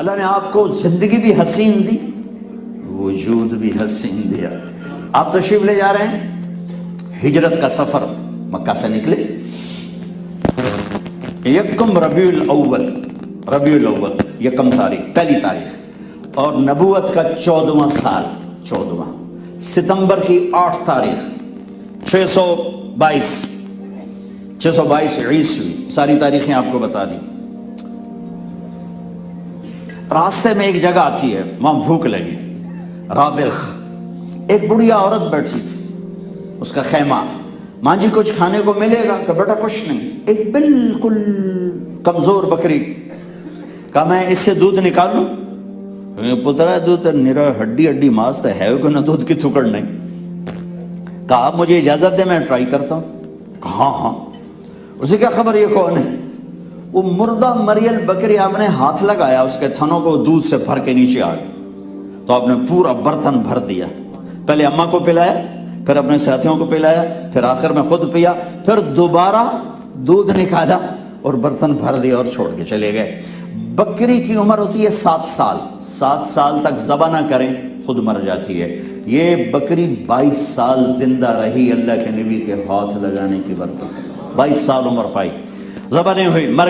اللہ نے آپ کو زندگی بھی حسین دی، وجود بھی حسین دیا۔ آپ تشریف لے جا رہے ہیں، ہجرت کا سفر، مکہ سے نکلے، یکم ربیع الاول، ربیع الاول یکم تاریخ، پہلی تاریخ، اور نبوت کا 14واں سال، 14واں ستمبر کی 8 تاریخ 622 عیسوی، ساری تاریخیں آپ کو بتا دی۔ راستے میں ایک جگہ آتی ہے، وہاں بھوک لگی، رابغ، ایک بڑھیا عورت بیٹھی تھی، اس کا خیمہ، ماں جی کچھ کھانے کو ملے گا؟ کہ بیٹا کچھ نہیں۔ ایک بالکل کمزور بکری، کہا میں اس سے دودھ نکال لوں؟ پترا دودھ نرا ہڈی ہڈی ماس ہے کوئی نہ، دودھ کی تھکڑ نہیں۔ کہا آپ مجھے اجازت دے، میں ٹرائی کرتا ہوں۔ کہا ہاں۔ اسے کیا خبر یہ کون ہے؟ وہ مردہ مریل بکری، آپ نے ہاتھ لگایا اس کے تھنوں کو، دودھ سے بھر کے نیچے آ گئی، تو آپ نے پورا برتن بھر دیا، پہلے اماں کو پلایا، پھر اپنے ساتھیوں کو پلایا، پھر آخر میں خود پیا، پھر دوبارہ دودھ نکالا اور برتن بھر دیا اور چھوڑ کے چلے گئے۔ بکری کی عمر ہوتی ہے 7 سال، 7 سال تک ذبح نہ کریں خود مر جاتی ہے۔ یہ بکری 22 سال زندہ رہی اللہ کے نبی کے ہاتھ لگانے کی برکت سے، 22 سال عمر پائی، ذبح نہیں ہوئی، مر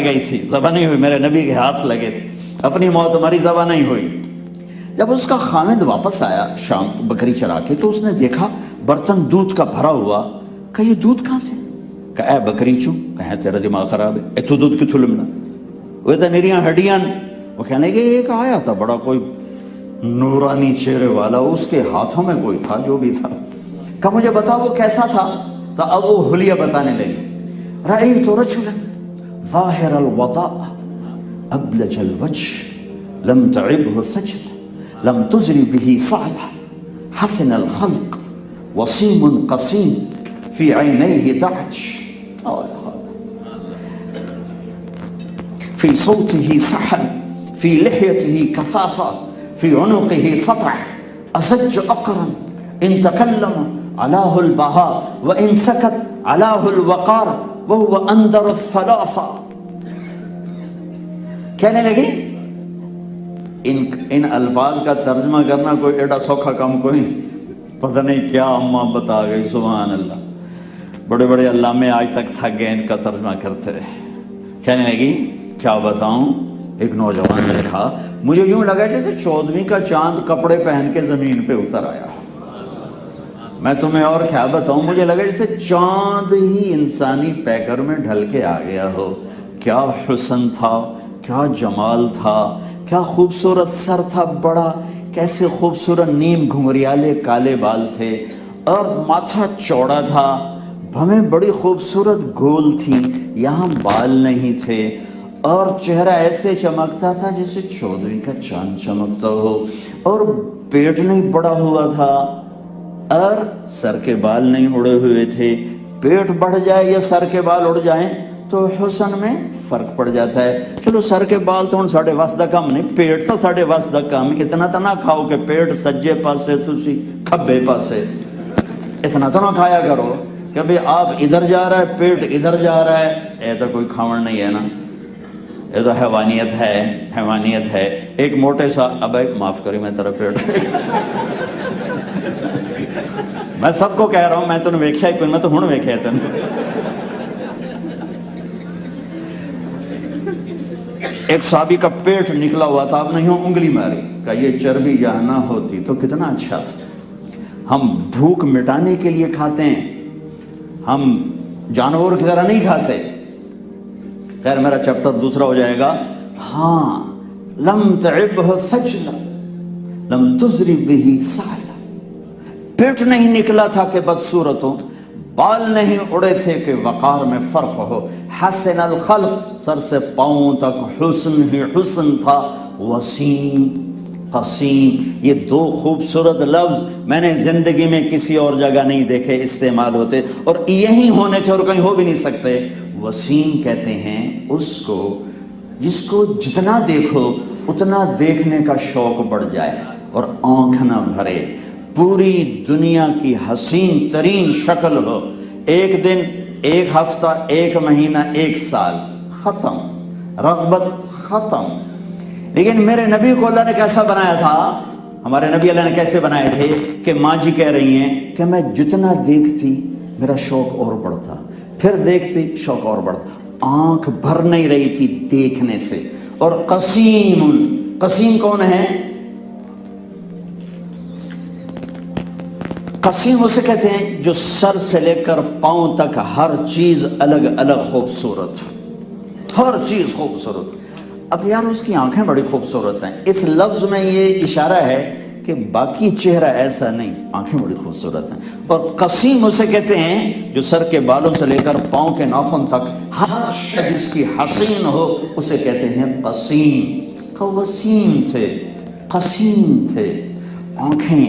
گئی تھی، ذبح نہیں ہوئی، میرے نبی کے ہاتھ لگے تھے، اپنی موت مری، ذبح نہیں ہوئی۔ جب اس کا خامد واپس آیا شام بکری چرا کے، تو اس نے دیکھا برتن دودھ کا بھرا ہوا، کہ یہ دودھ کہاں سے؟ کہ اے بکری چوں، کہیں تیرا دماغ خراب ہے، اے تو دودھ کی تھلمنا، وہ تو نریاں ہڈیاں۔ وہ کہنے کہ ایک آیا تھا بڑا کوئی نورانی چہرے والا، اس کے ہاتھوں میں کوئی تھا، جو بھی تھا، کہ مجھے بتا وہ کیسا تھا؟ تو اب وہ حلیہ بتانے لگی، رأیت رجلا ظاہر الوضاء ابلج الوجه لم تعبه ثجلة لم تزر به صعبة حسن الخلق وسيم قسيم في عينيه دعج في صوته سحن في لحيته كثافة في عنقه سطع أزج أقرا إن تكلم علاه البهاء وإن سكت علاه الوقار وهو أندر الثلاثة۔ کہنے لگی ان الفاظ کا ترجمہ کرنا کوئی ایڈا سوکھا کام کوئی نہیں، پتہ نہیں کیا اماں بتا گئی، سبحان اللہ، بڑے بڑے علامے آج تک تھک گئے ان کا ترجمہ کرتے رہے۔ کہنے لگی کیا بتاؤں، ایک نوجوان نے کہا مجھے یوں لگا جیسے 14ویں کا چاند کپڑے پہن کے زمین پہ اتر آیا۔ میں تمہیں اور کیا بتاؤں، مجھے لگا جیسے چاند ہی انسانی پیکر میں ڈھل کے آ گیا ہو۔ کیا حسن تھا، کیا جمال تھا، کیا خوبصورت سر تھا بڑا، کیسے خوبصورت نیم گھنگریالے کالے بال تھے، اور ماتھا چوڑا تھا، بھویں بڑی خوبصورت گول تھی، یہاں بال نہیں تھے، اور چہرہ ایسے چمکتا تھا جیسے 14ویں کا چاند چمکتا ہو، اور پیٹ نہیں بڑا ہوا تھا، اور سر کے بال نہیں اڑے ہوئے تھے۔ پیٹ بڑھ جائے یا سر کے بال اڑ جائیں تو حسن میں فرق پڑ جاتا ہے۔ چلو سر کے بال تو ہن ساڑے واسطہ کم نہیں، پیٹ تو ساڑے واسطہ کم، اتنا تو نہ کھاؤ کہ پیٹ سجے پاسے تسی کھبے پاسے، اتنا تو نہ کھایا کرو کہ بھئی آپ ادھر جا رہا ہے پیٹ ادھر جا رہا ہے، اے تو کوئی کھاون نہیں ہے نا، یہ تو حیوانیت ہے، حیوانیت ہے۔ ایک موٹے سا، اب معاف کری میں تیرا پیٹ میں سب کو کہہ رہا ہوں، میں تو نے ویکھیا کوئی، میں تو ہن ویکھیا تین۔ ایک صحابی کا پیٹ نکلا ہوا تھا، آپ نے یوں انگلی ماری، کہ یہ چربی یہاں نہ ہوتی تو کتنا اچھا تھا۔ ہم بھوک مٹانے کے لیے کھاتے ہیں، ہم جانور کی طرح نہیں کھاتے۔ خیر میرا چیپٹر دوسرا ہو جائے گا۔ ہاں، لم تعبه ثجلة لم تزر به صعلة، پیٹ نہیں نکلا تھا کہ بدصورت ہو، بال نہیں اڑے تھے کہ وقار میں فرق ہو، حسن الخلق، سر سے پاؤں تک حسن ہی حسن تھا، وسیم قسیم، یہ دو خوبصورت لفظ میں نے زندگی میں کسی اور جگہ نہیں دیکھے استعمال ہوتے، اور یہی ہونے تھے اور کہیں ہو بھی نہیں سکتے۔ وسیم کہتے ہیں اس کو جس کو جتنا دیکھو اتنا دیکھنے کا شوق بڑھ جائے اور آنکھ نہ بھرے، پوری دنیا کی حسین ترین شکل ہو، ایک دن، ایک ہفتہ، ایک مہینہ، ایک سال، ختم، رغبت ختم۔ لیکن میرے نبی کو اللہ نے کیسا بنایا تھا، ہمارے نبی اللہ نے کیسے بنائے تھے کہ ماں جی کہہ رہی ہیں کہ میں جتنا دیکھتی میرا شوق اور بڑھتا، پھر دیکھتی شوق اور بڑھتا، آنکھ بھر نہیں رہی تھی دیکھنے سے۔ اور قسیم، قسیم کون ہے؟ قسیم اسے کہتے ہیں جو سر سے لے کر پاؤں تک ہر چیز الگ الگ خوبصورت، ہر چیز خوبصورت۔ اب یار اس کی آنکھیں بڑی خوبصورت ہیں، اس لفظ میں یہ اشارہ ہے کہ باقی چہرہ ایسا نہیں، آنکھیں بڑی خوبصورت ہیں۔ اور قسیم اسے کہتے ہیں جو سر کے بالوں سے لے کر پاؤں کے ناخن تک ہر شے جس کی حسین ہو اسے کہتے ہیں قسیم۔ کہ وسیم تھے، قسیم تھے، آنکھیں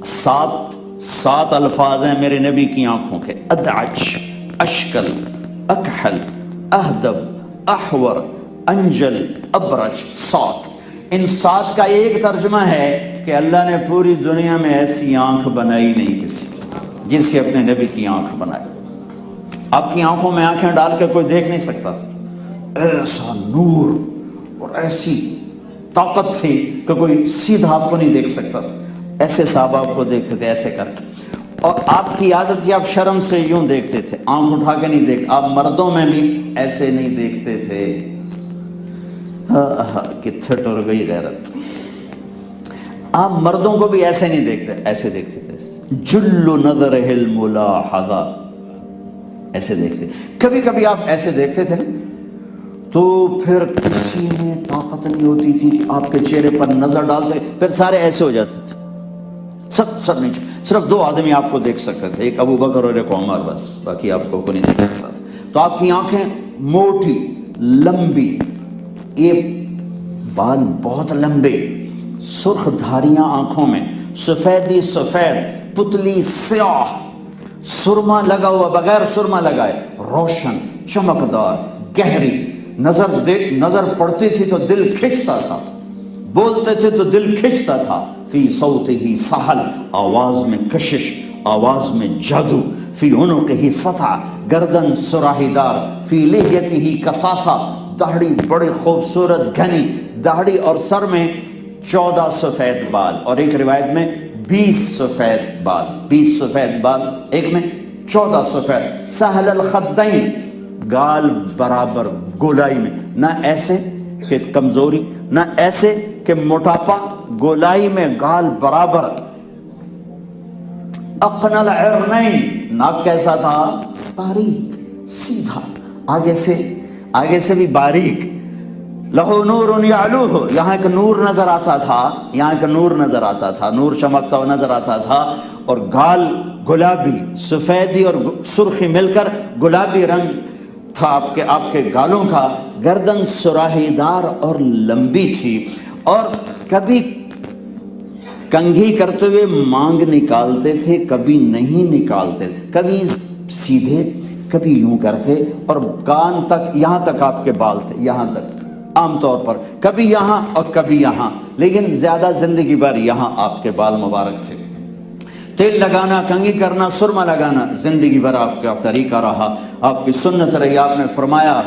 سات الفاظ ہیں میرے نبی کی آنکھوں کے، ادعج، اشکل، اکحل، اہدب، احور، انجل، ابرج، سات۔ ان سات کا ایک ترجمہ ہے کہ اللہ نے پوری دنیا میں ایسی آنکھ بنائی نہیں کسی جس سے اپنے نبی کی آنکھ بنائی۔ آپ کی آنکھوں میں آنکھیں ڈال کے کوئی دیکھ نہیں سکتا، ایسا نور اور ایسی طاقت تھی کہ کوئی سیدھا آپ کو نہیں دیکھ سکتا، ایسے صحابہ آپ کو دیکھتے تھے ایسے کر کے۔ اور آپ کی عادت تھی آپ شرم سے یوں دیکھتے تھے، آنکھ اٹھا کے نہیں دیکھ، آپ مردوں میں بھی ایسے نہیں دیکھتے تھے۔ کتھے ٹر گئی غیرت، آپ مردوں کو بھی ایسے نہیں دیکھتے، ایسے دیکھتے تھے، جل نظرہ الملاحظہ، ایسے دیکھتے۔ کبھی کبھی آپ ایسے دیکھتے تھے نا تو پھر کسی میں طاقت نہیں ہوتی تھی کہ آپ کے چہرے پر نظر ڈال سکے، پھر سارے ایسے ہو جاتے تھے، سب نیچے، صرف دو آدمی آپ کو دیکھ سکتے تھے، ایک ابو بکر اور ایک عمر، بس باقی آپ کو نہیں دیکھ سکتا تھا۔ تو آپ کی آنکھیں موٹی، لمبی، یہ بال بہت لمبے، سرخ دھاریاں آنکھوں میں، سفیدی سفید، پتلی سیاہ، سرما لگا ہوا بغیر سرما لگائے، روشن، چمکدار، گہری، نظر پڑتی تھی تو دل کھنچتا تھا، بولتے تھے تو دل کھنچتا تھا۔ فی صوتہ سحل، آواز میں کشش، آواز میں جادو، فی عنقہ سطع، گردن سراہی دار، فی لحیتہ کفافہ، داڑھی بڑی خوبصورت گھنی داڑھی، اور سر میں 14 سفید بال، اور ایک روایت میں 20 سفید بال، 20 سفید بال، ایک میں 14 سفید۔ سہل الخدین، گال برابر گولائی میں، نہ ایسے کہ کمزوری، نہ ایسے کہ موٹاپا، گولائی میں گال برابر۔ اقنى العرنین، ناک کیسا تھا؟ باریک، سیدھا، آگے سے بھی باریک۔ لہو نور یعلوہ، یہاں ایک نور نظر آتا تھا، یہاں ایک نور نظر آتا تھا، نور چمکتا ہوا نظر آتا تھا، اور گال گلابی، سفیدی اور سرخی مل کر گلابی رنگ تھا آپ کے گالوں کا، گردن سراہی دار اور لمبی تھی، اور کبھی کنگھی کرتے ہوئے مانگ نکالتے تھے، کبھی نہیں نکالتے تھے، کبھی سیدھے کبھی یوں کرتے، اور کان تک، یہاں تک آپ کے بال تھے، یہاں تک عام طور پر، کبھی یہاں اور کبھی یہاں، لیکن زیادہ زندگی بھر یہاں آپ کے بال مبارک تھے۔ تیل لگانا، کنگھی کرنا، سرما لگانا زندگی بھر آپ کا طریقہ رہا، آپ کی سنت رہی۔ آپ نے فرمایا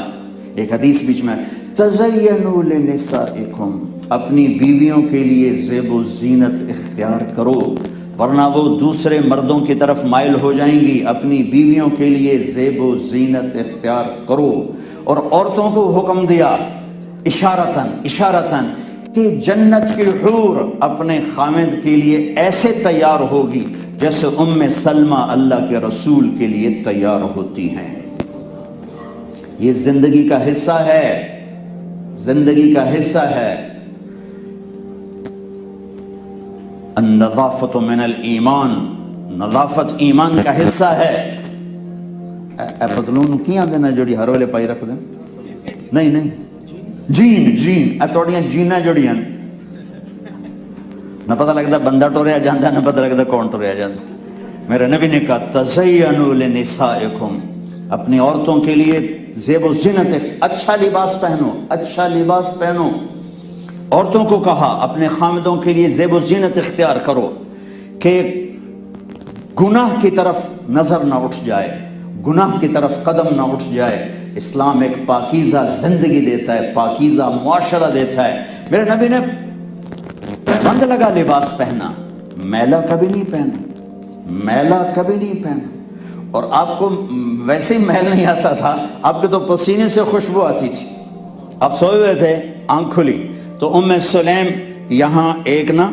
ایک حدیث بیچ میں، تزینوا لنسائکم، اپنی بیویوں کے لیے زیب و زینت اختیار کرو ورنہ وہ دوسرے مردوں کی طرف مائل ہو جائیں گی، اپنی بیویوں کے لیے زیب و زینت اختیار کرو۔ اور عورتوں کو حکم دیا اشارتاً کہ جنت کی حور اپنے خامد کے لیے ایسے تیار ہوگی جیسے ام سلمہ اللہ کے رسول کے لیے تیار ہوتی ہیں۔ یہ زندگی کا حصہ ہے، زندگی کا حصہ ہے۔ النظافت من الایمان، نظافت ایمان کا حصہ ہے۔ اے پتلون کیاں دینا جڑی ہر ویلے پائی رکھ دیں؟ نہیں، جین اے توڑیاں جیناں جڑیاں نہ پتہ لگتا بندہ ٹوریا جاندہ، نہ پتہ لگتا کون ٹوریا جاندہ۔ میرے نبی نے کہا تزینوا لنسائکم، اپنی عورتوں کے لیے زیب و زینت، اچھا لباس پہنو، اچھا لباس پہنو۔ عورتوں کو کہا اپنے خامدوں کے لیے زیب و زینت اختیار کرو کہ گناہ کی طرف نظر نہ اٹھ جائے، گناہ کی طرف قدم نہ اٹھ جائے، اسلام ایک پاکیزہ زندگی دیتا ہے، پاکیزہ معاشرہ دیتا ہے۔ میرے نبی نے رنگ لگا لباس پہنا، میلا کبھی نہیں پہنا، میلا کبھی نہیں پہنا۔ اور آپ کو ویسے ہی محل نہیں آتا تھا، آپ کے تو پسینے سے خوشبو آتی تھی۔ آپ سوئے ہوئے تھے، آنکھ کھلی تو ام سلیم یہاں ایک نا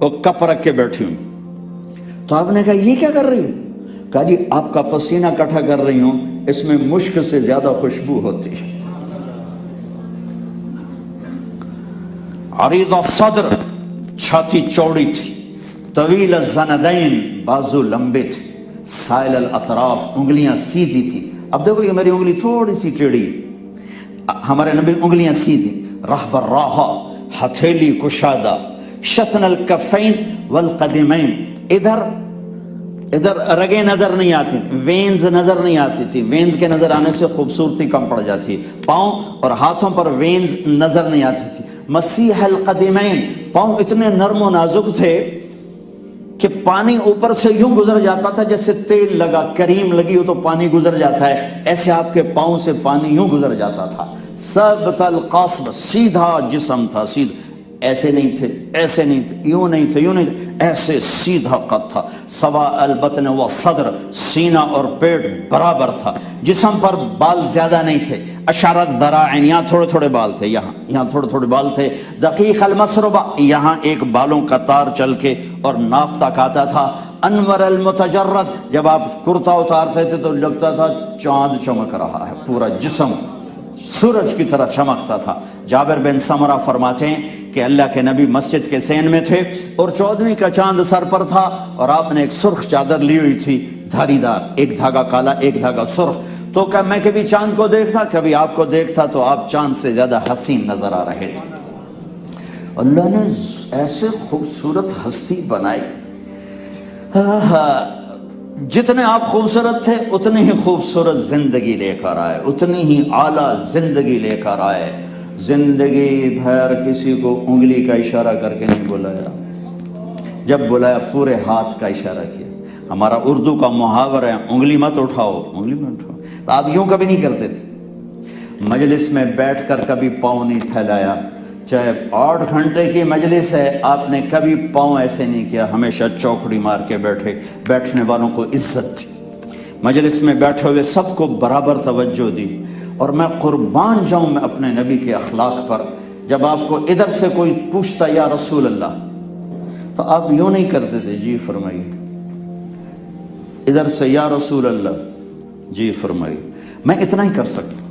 وہ کپ رکھ کے بیٹھی ہوں، تو آپ نے کہا یہ کیا کر رہی ہوں؟ کہا جی آپ کا پسینہ اکٹھا کر رہی ہوں، اس میں مشک سے زیادہ خوشبو ہوتی ہے۔ عریض الصدر، چھاتی چوڑی تھی، طویل الزندین، بازو لمبے تھے، سائل الاطراف، انگلیاں سیدھی تھی۔ اب دیکھو یہ میری انگلی تھوڑی سی ٹیڑھی، ہمارے نبی انگلیاں سیدھی، رہب الراحہ، ہتھیلی کشادہ، شطن الکفین والقدمین، ادھر رگیں نظر نہیں آتی، وینز نظر نہیں آتی تھی، وینز کے نظر آنے سے خوبصورتی کم پڑ جاتی، پاؤں اور ہاتھوں پر وینز نظر نہیں آتی تھی۔ مسیح القدمین، پاؤں اتنے نرم و نازک تھے کہ پانی اوپر سے یوں گزر جاتا تھا جیسے تیل لگا، کریم لگی ہو تو پانی گزر جاتا ہے، ایسے آپ کے پاؤں سے پانی یوں گزر جاتا تھا۔ ثبت القصب، سیدھا جسم تھا، سیدھا، ایسے نہیں تھے، ایسے نہیں تھے، یوں نہیں تھے، یوں نہیں تھے، ایسے سیدھا قد تھا۔ سوا البطن و صدر، سینہ اور پیٹ برابر تھا، جسم پر بال زیادہ نہیں تھے۔ اشارت ذراعین، یہاں تھوڑے تھوڑے بال تھے، یہاں تھوڑے تھوڑے بال تھے۔ دقیق المسربہ، یہاں ایک بالوں کا تار چل کے اور ناف تک آتا تھا۔ انور المتجرد، جب آپ کرتا اتارتے تھے تو لگتا تھا چاند چمک رہا ہے، پورا جسم سورج کی طرح چمکتا تھا۔ جابر بن سمرہ فرماتے ہیں کہ اللہ کے نبی مسجد کے سین میں تھے اور 14ویں کا چاند سر پر تھا، اور آپ نے ایک سرخ چادر لی ہوئی تھی، دھاری دار، ایک دھاگا کالا ایک دھاگا سرخ۔ تو کہ میں کبھی چاند کو دیکھتا، کبھی آپ کو دیکھتا تو آپ چاند سے زیادہ حسین نظر آ رہے تھے۔ اللہ نے ایسے خوبصورت ہستی بنائی، جتنے آپ خوبصورت تھے اتنی ہی خوبصورت زندگی لے کر آئے، اتنی ہی اعلیٰ زندگی لے کر آئے۔ زندگی بھر کسی کو انگلی کا اشارہ کر کے نہیں بلایا، جب بلایا پورے ہاتھ کا اشارہ کیا۔ ہمارا اردو کا محاورہ ہے انگلی مت اٹھاؤ، انگلی مت اٹھاؤ، تو آپ یوں کبھی نہیں کرتے تھے۔ مجلس میں بیٹھ کر کبھی پاؤں نہیں پھیلایا، چاہے 8 گھنٹے کی مجلس ہے، آپ نے کبھی پاؤں ایسے نہیں کیا، ہمیشہ چوکڑی مار کے بیٹھے۔ بیٹھنے والوں کو عزت تھی، مجلس میں بیٹھے ہوئے سب کو برابر توجہ دی۔ اور میں قربان جاؤں میں اپنے نبی کے اخلاق پر، جب آپ کو ادھر سے کوئی پوچھتا یا رسول اللہ، تو آپ یوں نہیں کرتے تھے جی فرمائیے، ادھر سے یا رسول اللہ جی فرمائیے۔ میں اتنا ہی کر سکتا،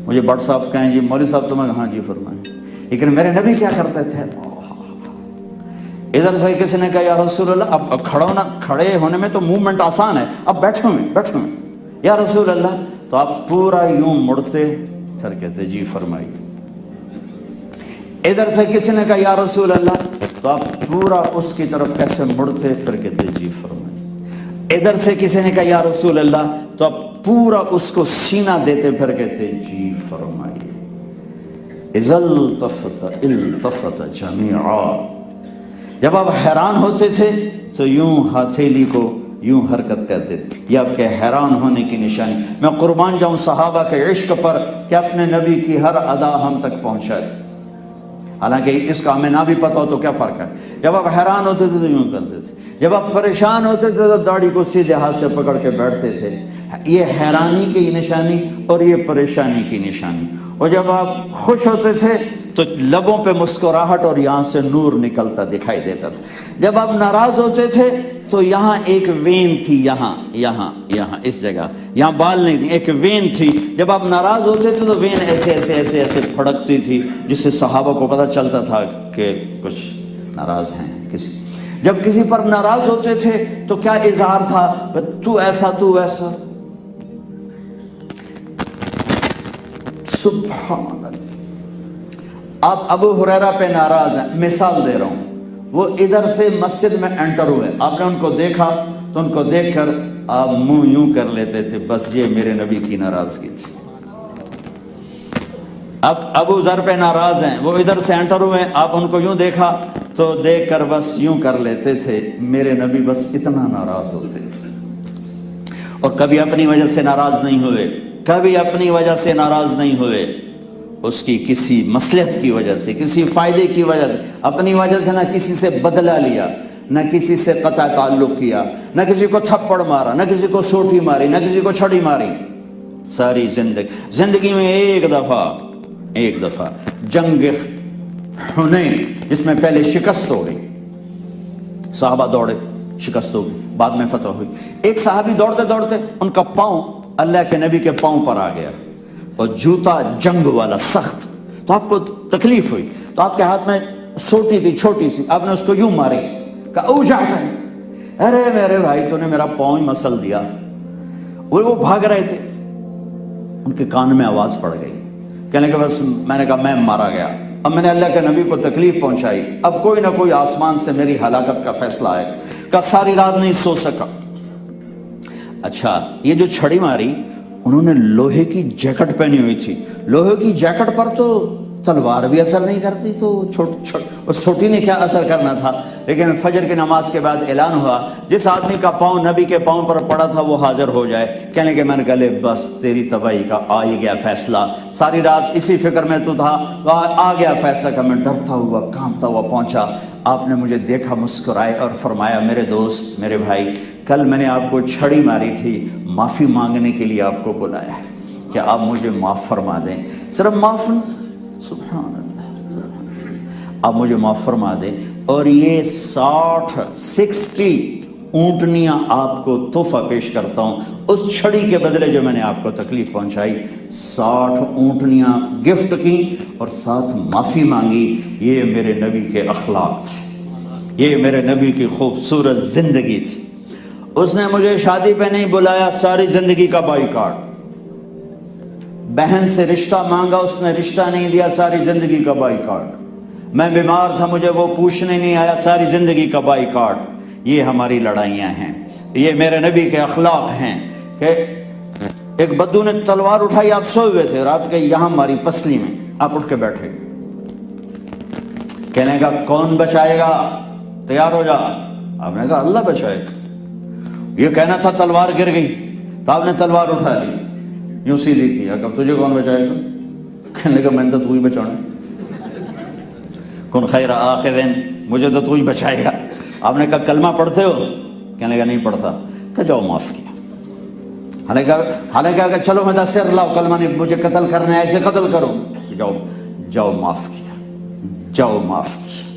مجھے بٹ صاحب کہیں جی مولوی صاحب تو میں ہاں جی فرمائیں، لیکن میرے نبی کیا کرتے تھے، ادھر سے کسی نے کہا یا رسول اللہ، اب کھڑے ہونے میں تو موومنٹ آسان ہے، اب بیٹھو میں یا رسول اللہ، تو آپ پورا یوں مڑتے پھر کہتے جی فرمائیے۔ ادھر سے کسی نے کہا یا رسول اللہ، تو آپ پورا اس کی طرف ایسے مڑتے پھر کہتے جی فرمائیے۔ ادھر سے کسی نے کہا یا رسول اللہ، تو آپ پورا اس کو سینہ دیتے پھر کہتے جی فرمائیے۔ اذا التفت جمیعا، جب آپ حیران ہوتے تھے تو یوں ہتھیلی کو یوں حرکت کرتے تھے، یہ آپ کے حیران ہونے کی نشانی۔ میں قربان جاؤں صحابہ کے عشق پر کہ اپنے نبی کی ہر ادا ہم تک پہنچائے تھے، حالانکہ اس کا ہمیں نہ بھی پتہ ہو تو کیا فرق ہے۔ جب آپ حیران ہوتے تھے تو یوں کرتے تھے، جب آپ پریشان ہوتے تھے تو داڑھی کو سیدھے ہاتھ سے پکڑ کے بیٹھتے تھے۔ یہ حیرانی کی نشانی اور یہ پریشانی کی نشانی۔ اور جب آپ خوش ہوتے تھے تو لبوں پہ مسکراہٹ اور یہاں سے نور نکلتا دکھائی دیتا تھا۔ جب آپ ناراض ہوتے تھے تو یہاں ایک وین تھی، یہاں اس جگہ، یہاں بال نہیں تھی، ایک وین تھی۔ جب آپ ناراض ہوتے تھے تو وین ایسے پھڑکتی تھی، جس سے صحابہ کو پتہ چلتا تھا کہ کچھ ناراض ہیں کسی۔ جب کسی پر ناراض ہوتے تھے تو کیا اظہار تھا، تو ایسا سبحان اللہ۔ آپ ابو ہریرہ پہ ناراض ہیں، مثال دے رہا ہوں، وہ ادھر سے مسجد میں انٹر ہوئے، آپ نے ان کو دیکھا تو ان کو دیکھ کر آپ منہ یوں کر لیتے تھے، بس یہ میرے نبی کی ناراضگی تھی۔ اب ابو ذر پہ ناراض ہیں، وہ ادھر سے انٹر ہوئے، آپ ان کو یوں دیکھا تو دیکھ کر بس یوں کر لیتے تھے، میرے نبی بس اتنا ناراض ہوتے تھے۔ اور کبھی اپنی وجہ سے ناراض نہیں ہوئے، کبھی اپنی وجہ سے ناراض نہیں ہوئے، اس کی کسی مصلحت کی وجہ سے، کسی فائدے کی وجہ سے، اپنی وجہ سے نہ کسی سے بدلہ لیا، نہ کسی سے قطع تعلق کیا، نہ کسی کو تھپڑ مارا، نہ کسی کو سوٹی ماری، نہ کسی کو چھڑی ماری۔ ساری زندگی میں ایک دفعہ جنگ حنین، جس میں پہلے شکست ہو گئی، صحابہ دوڑے، شکست ہو گئی، بعد میں فتح ہوئی۔ ایک صحابی دوڑتے دوڑتے ان کا پاؤں اللہ کے نبی کے پاؤں پر آ گیا، اور جوتا جنگ والا سخت، تو آپ کو تکلیف ہوئی، تو آپ کے ہاتھ میں سوٹی تھی چھوٹی سی، آپ نے اس کو یوں ماری، کہا اوجعتا ہے، ارے میرے بھائی تو نے میرا پاؤں ہی مسل دیا۔ وہ بھاگ رہے تھے، ان کے کان میں آواز پڑ گئی، کہنے کہ بس میں نے کہا میں مارا گیا، اب میں نے اللہ کے نبی کو تکلیف پہنچائی، اب کوئی نہ کوئی آسمان سے میری ہلاکت کا فیصلہ آئے کہ ساری رات نہیں سو سکا۔ اچھا، یہ جو چھڑی ماری، انہوں نے لوہے کی جیکٹ پہنی ہوئی تھی، لوہے کی جیکٹ پر تو تلوار بھی اثر نہیں کرتی، تو چھوٹی نے کیا اثر کرنا تھا۔ لیکن فجر کی نماز کے بعد اعلان ہوا جس آدمی کا پاؤں نبی کے پاؤں پر پڑا تھا وہ حاضر ہو جائے۔ کہنے کہ میں نے کہا بس تیری تباہی کا آ ہی گیا فیصلہ، ساری رات اسی فکر میں تو تھا، آ گیا فیصلہ کا۔ میں ڈرتا ہوا کانپتا ہوا پہنچا، آپ نے مجھے دیکھا، مسکرائے اور فرمایا میرے دوست، میرے بھائی، کل میں نے آپ کو چھڑی ماری تھی، معافی مانگنے کے لیے آپ کو بلایا ہے، کیا آپ مجھے معاف فرما دیں؟ صرف معاف، سبحان اللہ، آپ مجھے معاف فرما دیں، اور یہ 60 اونٹنیاں آپ کو تحفہ پیش کرتا ہوں، اس چھڑی کے بدلے جو میں نے آپ کو تکلیف پہنچائی۔ 60 اونٹنیاں گفٹ کی اور ساتھ معافی مانگی۔ یہ میرے نبی کے اخلاق تھے، یہ میرے نبی کی خوبصورت زندگی تھی۔ اس نے مجھے شادی پہ نہیں بلایا، ساری زندگی کا بائیکاٹ۔ بہن سے رشتہ مانگا، اس نے رشتہ نہیں دیا، ساری زندگی کا بائیکاٹ۔ میں بیمار تھا، مجھے وہ پوچھنے نہیں آیا، ساری زندگی کا بائیکاٹ۔ یہ ہماری لڑائیاں ہیں، یہ میرے نبی کے اخلاق ہیں کہ ایک بدو نے تلوار اٹھائی، آپ سوئے ہوئے تھے، رات کے یہاں ماری پسلی میں، آپ اٹھ کے بیٹھے، کہنے کا کون بچائے گا، تیار ہو جا۔ آپ نے کہا اللہ بچائے گا۔ یہ کہنا تھا تلوار گر گئی، تو آپ نے تلوار اٹھا لی، یوں سیدھی کیا، کہ تجھے کون بچائے گا؟ کہنے کا میں نے تو ہی بچانا، کن خیر آخذن، مجھے تو ہی بچائے گا۔ آپ نے کہا کلمہ پڑھتے ہو؟ کہنے کا نہیں پڑھتا۔ کہ جاؤ معاف کیا۔ حالانکہ کہ چلو میں دستر لاؤ، کلمہ نہیں، مجھے قتل کرنا ہے، ایسے قتل کرو، جاؤ معاف کیا، جاؤ معاف کیا۔